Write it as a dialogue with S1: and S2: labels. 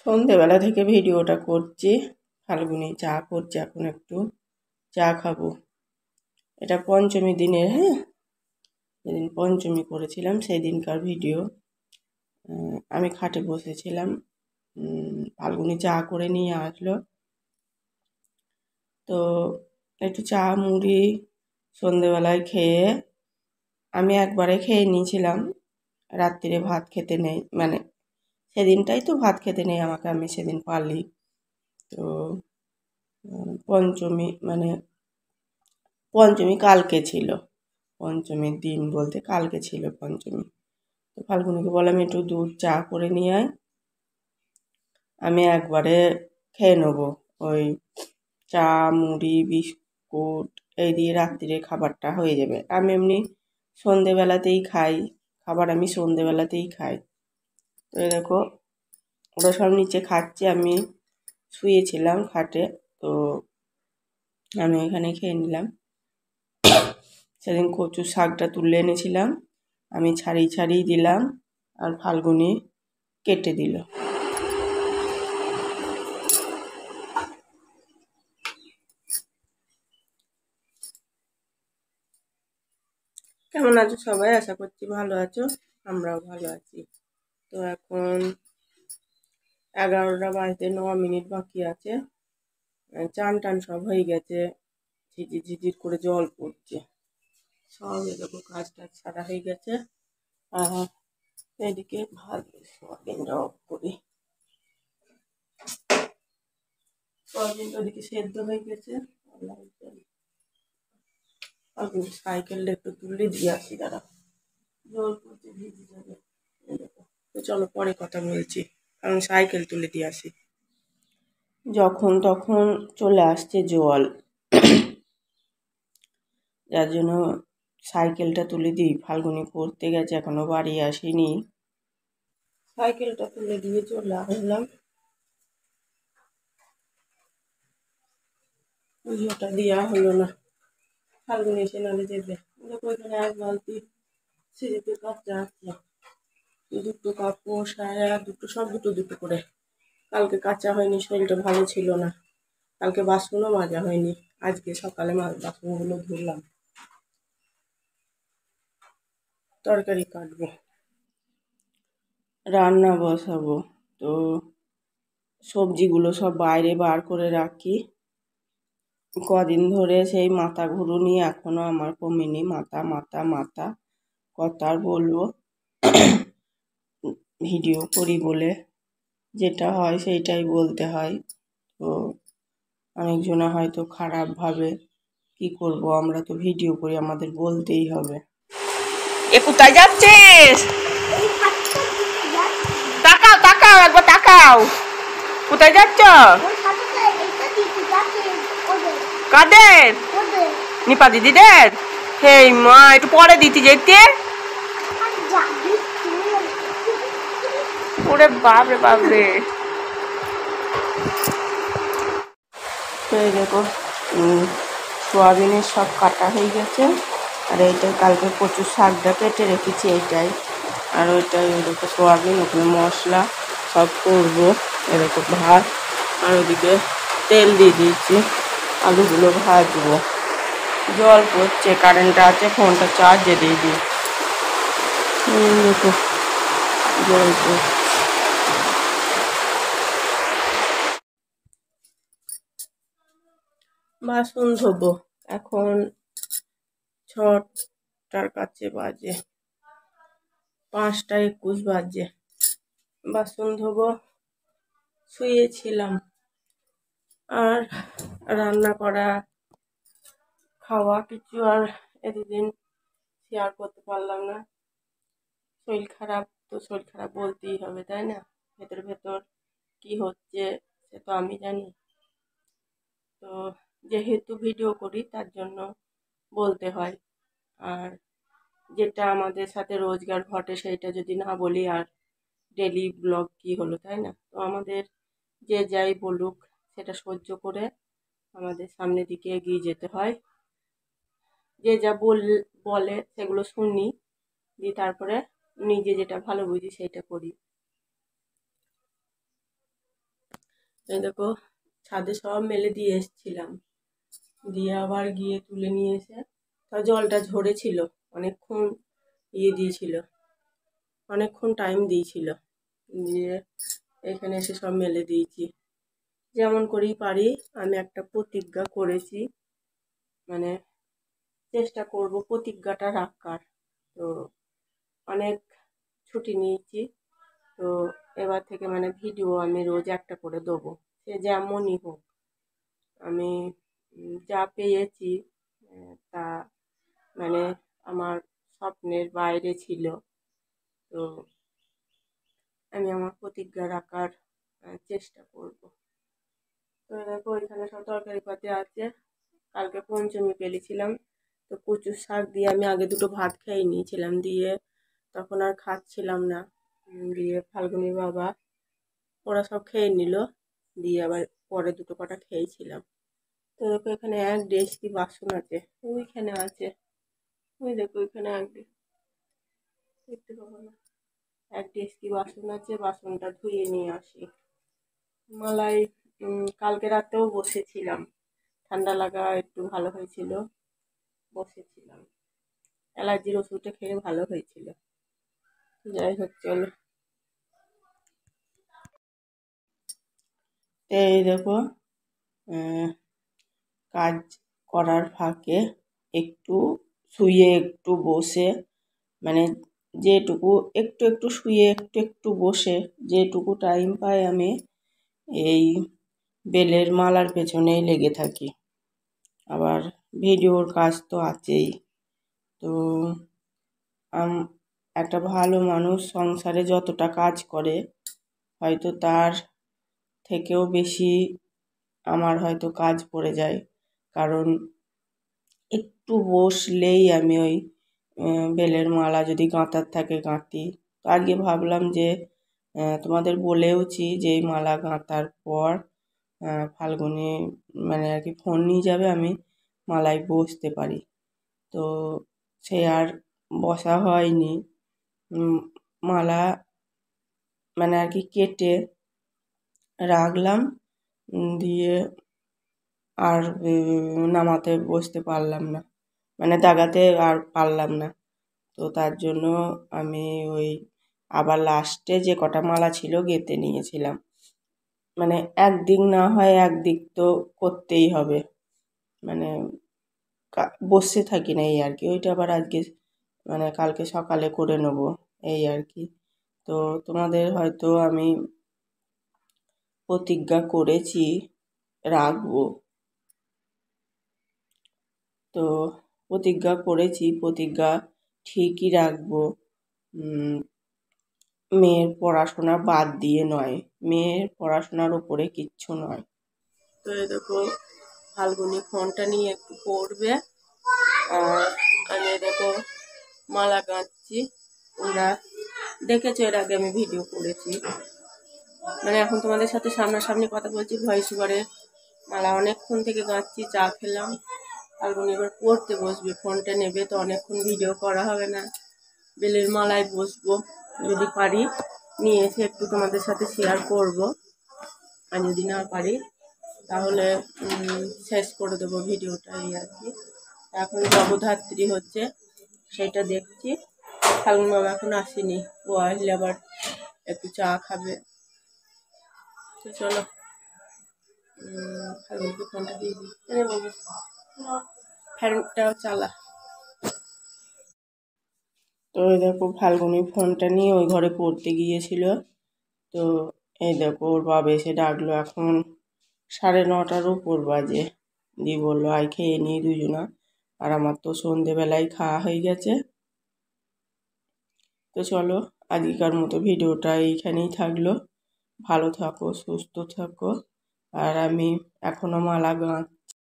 S1: সন্ধেবেলা থেকে ভিডিওটা করছি। ফাল্গুনি চা করছে, এখন একটু চা খাবো। এটা পঞ্চমী দিনের, হ্যাঁ, যেদিন পঞ্চমী করেছিলাম সেই দিনকার ভিডিও। আমি খাটে বসেছিলাম, ফাল্গুনি চা করে নিয়ে আসলো, তো একটু চা মুড়ি সন্ধেবেলায় খেয়ে আমি একবারে খেয়ে নিয়েছিলাম। রাত্রিরে ভাত খেতে নেই, মানে সেদিনটাই তো ভাত খেতে নেই আমাকে, আমি সেদিন পারলি। তো পঞ্চমী মানে পঞ্চমী কালকে ছিল, পঞ্চমীর দিন বলতে কালকে ছিল পঞ্চমী। তো ফাল্গুনিকে বললাম একটু দুধ চা করে নিয়ে আয়, আমি একবারে খেয়ে নেবো। ওই চা মুড়ি বিস্কুট এই দিয়ে রাত্রিরে খাবারটা হয়ে যাবে। আমি এমনি সন্ধেবেলাতেই খাই খাবার, আমি সন্ধেবেলাতেই খাই। তো এই দেখো ওরা সব নিচে খাচ্ছে, আমি শুয়েছিলাম খাটে, তো আমি এখানে খেয়ে নিলাম। সেদিন কচু শাকটা তুলে এনেছিলাম, আমি ছাড়িয়ে দিলাম, আর ফাল্গুনি কেটে দিল। কেমন আছো সবাই? আশা করছি ভালো আছো, আমরাও ভালো আছি। তো এখন 11টা বাজতে 9 মিনিট বাকি আছে। চান টান সব হয়ে গেছে, ঝিঝির ঝিঝির করে জল পড়ছে সব। এরকম কাজ টাজ সারা হয়ে গেছে। আর এদিকে ভাত সয়াবিনটা অফ করি, সয়াবিনটা ওদিকে সেদ্ধ হয়ে গেছে। সাইকেলটা একটু তুলে দিয়ে আসি, দাঁড়া, জল পড়ছে ভিজে যাবে। তো চলো পরে কথা বলছি, কারণ সাইকেল তুলে দিয়ে আসি। যখন তখন চলে আসছে জল, যার জন্য সাইকেলটা তুলে দিই। ফাল্গুনি পড়তে গেছে, এখনো বাড়ি আসেনি, সাইকেলটা তুলে দিয়ে চলে আসলাম। পুজোটা দেওয়া হলো না, ফাল্গুনি এসে নালে দেবে। ওইখানে এক বালতি সিঁড়িতে কাপড় আছে, দুটো কাপড় সায়া দুটো, সব দুটো দুটো করে। কালকে কাচা হয়নি, শরীরটা ভালো ছিল না, কালকে বাসনও মাজা হয়নি। আজকে সকালে বাসনগুলো ধুলাম, তরকারি কাটবো, রান্না বসাবো। তো সবজিগুলো সব বাইরে বার করে রাখি। কদিন ধরে সেই মাথা ঘুরুনি, এখনো আমার কমেনি, মাথা মাথা মাথা কথা আর বলবো। ভিডিও করি বলে যেটা হয় সেইটাই বলতে হয়। তো অনেকজনা হয়তো খারাপ ভাবে, কি করব, আমরা তো ভিডিও করি, আমাদের বলতেই হবে। এ কোথায় যাচ্ছিস? তাকাও তাকাও, একবার তাকাও, কোথায় যাচ্ছ? কাদের? নিপা দিদিদের? হেই মা, একটু পরে দিতে যেতে। ওরে বাপরে বাপরে। এই দেখো সোয়াবিনের সব কাটা হয়ে গেছে, আর এইটাই কালকে কচু শাকটা কেটে রেখেছি এইটাই, আর ওইটাই ওই দেখো সোয়াবিন, ওখানে মশলা সব করবো। এরকম ভাত, আর ওদিকে তেল দিয়ে দিয়েছি, আলুগুলো ভাজবো। জল পড়ছে, কারেন্টটা আছে, ফোনটা চার্জে দিয়ে দিই। দেখো জল পড়ছে। বাসন ধোবো এখন, 6টার কাছে বাজে, 5টা 21 বাজে। বাসন ধোবো, শুয়েছিলাম, আর রান্না করা খাওয়া কিছু আর এতদিন শেয়ার করতে পারলাম না। শরীর খারাপ, তো শরীর খারাপ বলতেই হবে, তাই না? ভেতর ভেতর কি হচ্ছে সে তো আমি জানি। তো যেহেতু ভিডিও করি তার জন্য বলতে হয়, আর যেটা আমাদের সাথে রোজগার ঘটে সেইটা যদি না বলি, আর ডেলি ব্লগ কি হলো, তাই না? তো আমাদের যে যাই বলুক সেটা সহ্য করে আমাদের সামনের দিকে এগিয়ে যেতে হয়। যে যা বলে সেগুলো শুনি, দিয়ে তারপরে নিজে যেটা ভালো বুঝি সেইটা করি। এই দেখো ছাদে সব মেলে দিয়ে এসেছিলাম, দিয়ে আবার গিয়ে তুলে নিয়ে এসে, তা জলটা ঝরেছিল, অনেকক্ষণ দিয়েছিল, অনেকক্ষণ টাইম দিয়েছিল, দিয়ে এখানে এসে সব মেলে দিয়েছি। যেমন করেই পারি আমি একটা প্রতিজ্ঞা করেছি, মানে চেষ্টা করব প্রতিজ্ঞাটা রাখার। তো অনেক ছুটি নিয়েছি, তো এবার থেকে মানে ভিডিও আমি রোজ একটা করে দেবো, সে যেমনই হোক। আমি যা পেয়েছি তা মানে আমার স্বপ্নের বাইরে ছিল। তো আমি আমার প্রতিজ্ঞা রাখার চেষ্টা করব। তো দেখো এখানে সব তরকারি পাতি আছে, কালকে পঞ্চমী পেলেছিলাম, তো কচু শাক দিয়ে আমি আগে দুটো ভাত খেয়ে নিয়েছিলাম, দিয়ে তখন আর খাচ্ছিলাম না, দিয়ে ফাল্গুনির বাবা ওরা সব খেয়ে নিল, দিয়ে আবার পরে দুটো কটা খেয়েছিলাম। তো দেখো এখানে এক ডেচকি বাসন আছে, ওইখানে আছে, ওই দেখো ওইখানে দেখতে পাবো না, এক ডেচকি বাসন আছে, বাসনটা ধুয়ে নিয়ে আসি। মালাই কালকে রাতেও বসেছিলাম, ঠান্ডা লাগা একটু ভালো হয়েছিল, বসেছিলাম, অ্যালার্জির ওষুধটা খেয়ে ভালো হয়েছিল। যাই হোক চলো, এই দেখো কাজ করার ফাঁকে একটু শুয়ে একটু বসে, মানে যেটুকু একটু একটু শুয়ে একটু একটু বসে যেটুকু টাইম পাই আমি এই বেলের মালার পেছনেই লেগে থাকি। আবার ভিডিওর কাজ তো আছেই। তো একটা ভালো মানুষ সংসারে যতটা কাজ করে হয়তো তার থেকেও বেশি আমার হয়তো কাজ পড়ে যায়, কারণ একটু বসলেই আমি ওই বেলের মালা যদি গাঁথার থাকে গাঁথি। তো আজকে ভাবলাম যে তোমাদের বলেওছি যে এই মালা গাঁথার পর ফাল্গুনি মানে আর কি ফোন নিয়ে যাবে, আমি মালায় বসতে পারি। তো সে আর বসা হয়নি, মালা মানে আর কি কেটে রাখলাম, দিয়ে আর নামাতে বসতে পারলাম না, মানে দাগাতে আর পারলাম না। তো তার জন্য আমি ওই আবার লাস্টে যে কটা মালা ছিল গেঁথে নিয়েছিলাম, মানে একদিক না হয় একদিক তো করতেই হবে, মানে বসে থাকি না এই আর কি, ওইটা আবার আজকে মানে কালকে সকালে করে নেব এই আর কি। তো তোমাদের হয়তো আমি প্রতিজ্ঞা করেছি রাখবো, তো প্রতিজ্ঞা করেছি, প্রতিজ্ঞা ঠিকই রাখবো। মেয়ের পড়াশোনা বাদ দিয়ে নয়, মেয়ের পড়াশোনার ওপরে কিচ্ছু নয়। তো এই দেখো ফাল্গুনি ফোনটা নিয়ে একটু পড়বে, আর আমি দেখো মালা গাঁথছি। তোমরা দেখেছো এর আগে আমি ভিডিও করেছি, মানে এখন তোমাদের সাথে সামনাসামনি কথা বলছি ভয়েস ওভারে। মালা অনেকক্ষণ থেকে গাঁথছি, চা খেলাম, ফাল্গুনি এবার পড়তে বসবে, ফোনটা নেবে, তো অনেকক্ষণ ভিডিও করা হবে না। বেলের মালায় বসবো, যদি পারি নিয়ে এসে একটু তোমাদের সাথে শেয়ার করব, আর যদি না পারি তাহলে শেষ করে দেবো ভিডিওটা এই আর কি। এখন জগদ্ধাত্রী হচ্ছে সেটা দেখছি, ফাল্গুন বাবা এখন আসেনি, ও আসলে আবার একটু চা খাবে। তো চলো ফাল্গুনকে ফোনটা দিয়ে দিই, বাবু ফ্যানটাও চালা। তো এই দেখো ফাল্গুনি ফোনটা নিয়ে ওই ঘরে পড়তে গিয়েছিল, তো এই দেখো ওর বাবা এসে ডাকলো, এখন 9:30 উপর বাজে, দিয়ে বললো আয় খেয়ে নিই দুজনা, আর আমার তো সন্ধেবেলায় খাওয়া হয়ে গেছে। তো চলো আজকের মতো ভিডিওটা এইখানেই থাকলো, ভালো থাকো সুস্থ থাকো, আর আমি এখনও মালা